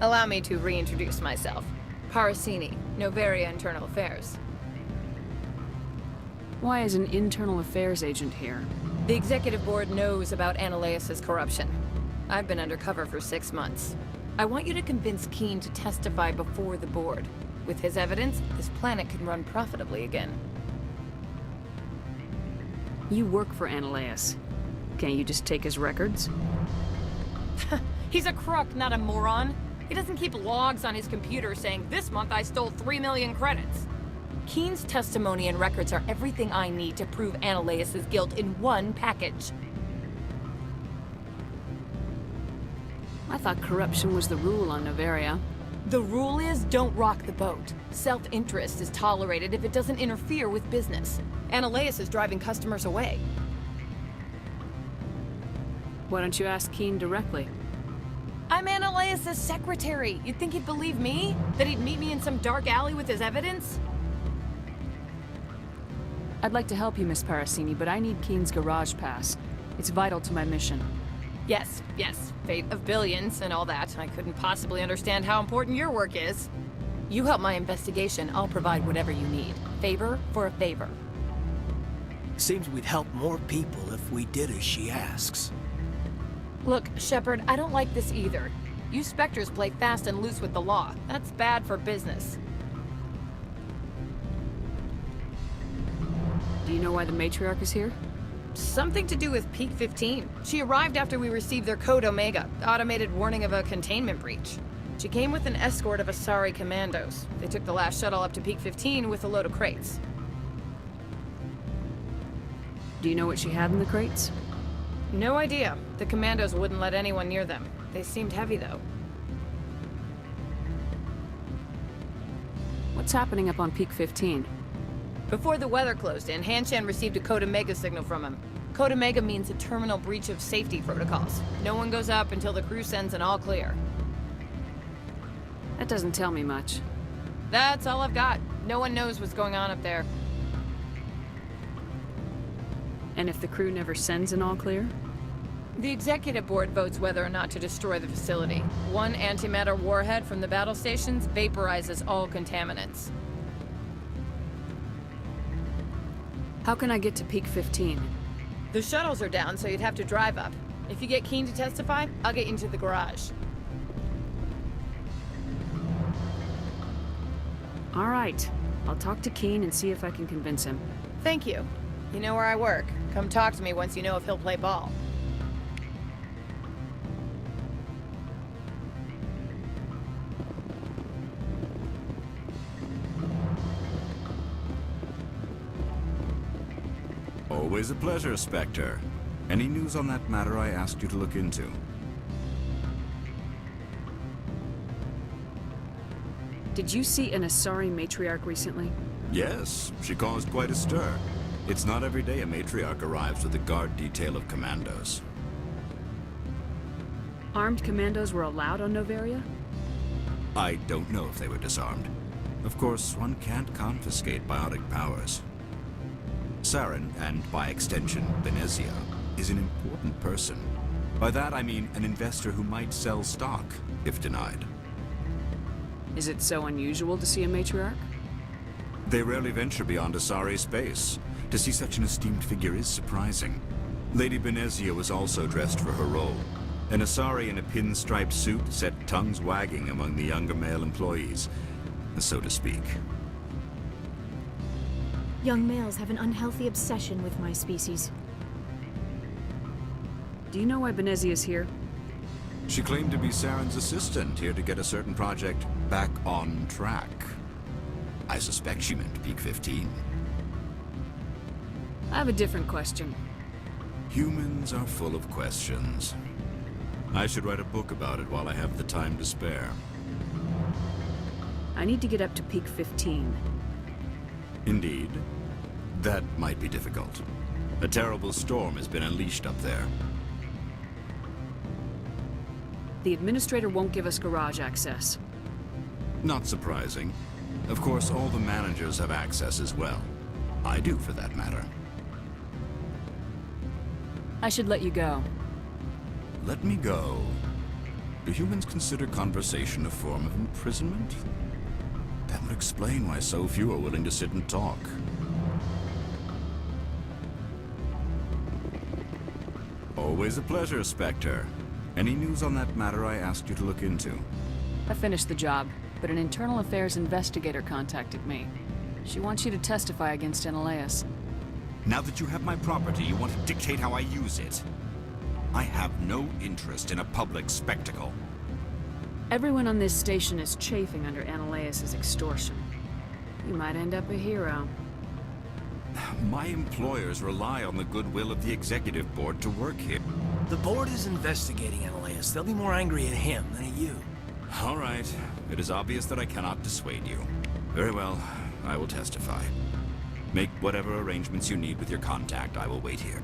Allow me to reintroduce myself. Parasini, Noveria Internal Affairs. Why is an internal affairs agent here? The executive board knows about Anoleis' corruption. I've been undercover for 6 months. I want you to convince Qui'in to testify before the board. With his evidence, this planet can run profitably again. You work for Anoleis. Can't you just take his records? He's a crook, not a moron. He doesn't keep logs on his computer saying, "This month I stole 3 million credits." Qui'in's testimony and records are everything I need to prove Anoleis' guilt in one package. I thought corruption was the rule on Noveria. The rule is, don't rock the boat. Self-interest is tolerated if it doesn't interfere with business. Anoleis is driving customers away. Why don't you ask Qui'in directly? I'm Anoleis' secretary. You'd think he'd believe me? That he'd meet me in some dark alley with his evidence? I'd like to help you, Miss Parasini, but I need Qui'in's garage pass. It's vital to my mission. Yes, yes. Fate of billions and all that. I couldn't possibly understand how important your work is. You help my investigation, I'll provide whatever you need. Favor for a favor. Seems we'd help more people if we did as she asks. Look, Shepard, I don't like this either. You Spectres play fast and loose with the law. That's bad for business. Do you know why the matriarch is here? Something to do with Peak 15. She arrived after we received their Code Omega, automated warning of a containment breach. She came with an escort of Asari commandos. They took the last shuttle up to Peak 15 with a load of crates. Do you know what she had in the crates? No idea. The commandos wouldn't let anyone near them. They seemed heavy, though. What's happening up on Peak 15? Before the weather closed in, Hanshan received a Code Omega signal from him. Code Omega means a terminal breach of safety protocols. No one goes up until the crew sends an all clear. That doesn't tell me much. That's all I've got. No one knows what's going on up there. And if the crew never sends an all clear? The executive board votes whether or not to destroy the facility. One antimatter warhead from the battle stations vaporizes all contaminants. How can I get to Peak 15? The shuttles are down, so you'd have to drive up. If you get Qui'in to testify, I'll get you into the garage. All right. I'll talk to Qui'in and see if I can convince him. Thank you. You know where I work. Come talk to me once you know if he'll play ball. Always a pleasure, Spectre. Any news on that matter I asked you to look into? Did you see an Asari matriarch recently? Yes, she caused quite a stir. It's not every day a matriarch arrives with a guard detail of commandos. Armed commandos were allowed on Noveria? I don't know if they were disarmed. Of course, one can't confiscate biotic powers. Saren, and by extension, Benezia, is an important person. By that I mean an investor who might sell stock, if denied. Is it so unusual to see a matriarch? They rarely venture beyond Asari space. To see such an esteemed figure is surprising. Lady Benezia was also dressed for her role. An Asari in a pinstriped suit set tongues wagging among the younger male employees, so to speak. Young males have an unhealthy obsession with my species. Do you know why Benezia's here? She claimed to be Saren's assistant, here to get a certain project back on track. I suspect she meant Peak 15. I have a different question. Humans are full of questions. I should write a book about it while I have the time to spare. I need to get up to Peak 15. Indeed. That might be difficult. A terrible storm has been unleashed up there. The administrator won't give us garage access. Not surprising. Of course, all the managers have access as well. I do, for that matter. I should let you go. Let me go. Do humans consider conversation a form of imprisonment? That would explain why so few are willing to sit and talk. Always a pleasure, Spectre. Any news on that matter I asked you to look into? I finished the job, but an internal affairs investigator contacted me. She wants you to testify against Anoleis. Now that you have my property, you want to dictate how I use it. I have no interest in a public spectacle. Everyone on this station is chafing under Anoleis' extortion. You might end up a hero. My employers rely on the goodwill of the executive board to work here. The board is investigating Anoleis. They'll be more angry at him than at you. All right. It is obvious that I cannot dissuade you. Very well. I will testify. Make whatever arrangements you need with your contact. I will wait here.